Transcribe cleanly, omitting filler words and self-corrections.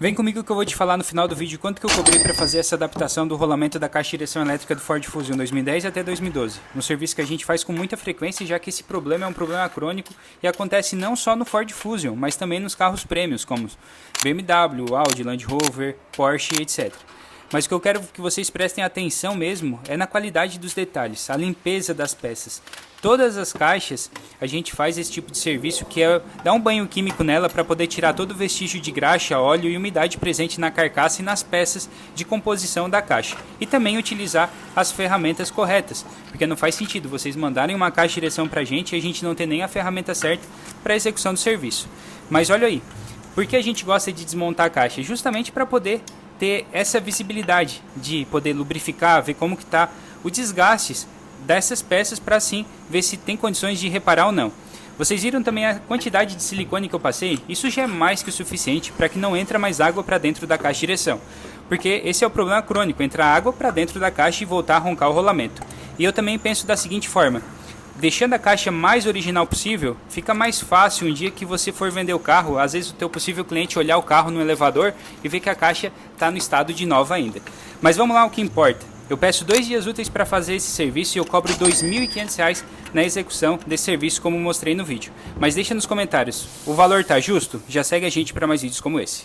Vem comigo que eu vou te falar no final do vídeo quanto que eu cobrei para fazer essa adaptação do rolamento da caixa de direção elétrica do Ford Fusion 2010 até 2012. Um serviço que a gente faz com muita frequência, já que esse problema é um problema crônico e acontece não só no Ford Fusion, mas também nos carros prêmios, como BMW, Audi, Land Rover, Porsche, etc. Mas o que eu quero que vocês prestem atenção mesmo é na qualidade dos detalhes, a limpeza das peças. Todas as caixas a gente faz esse tipo de serviço, que é dar um banho químico nela para poder tirar todo o vestígio de graxa, óleo e umidade presente na carcaça e nas peças de composição da caixa. E também utilizar as ferramentas corretas, porque não faz sentido vocês mandarem uma caixa de direção para a gente não ter nem a ferramenta certa para a execução do serviço. Mas olha aí, por que a gente gosta de desmontar a caixa? Justamente para poder ter essa visibilidade de poder lubrificar, ver como que está o desgaste dessas peças para assim ver se tem condições de reparar ou não. Vocês viram também a quantidade de silicone que eu passei? Isso já é mais que o suficiente para que não entre mais água para dentro da caixa de direção, porque esse é o problema crônico, entrar água para dentro da caixa e voltar a roncar o rolamento. E eu também penso da seguinte forma: deixando a caixa mais original possível, fica mais fácil um dia que você for vender o carro, às vezes o teu possível cliente olhar o carro no elevador e ver que a caixa está no estado de nova ainda. Mas vamos lá, o que importa. Eu peço 2 dias úteis para fazer esse serviço e eu cobro R$ 2.500 na execução desse serviço, como mostrei no vídeo. Mas deixa nos comentários, o valor tá justo? Já segue a gente para mais vídeos como esse.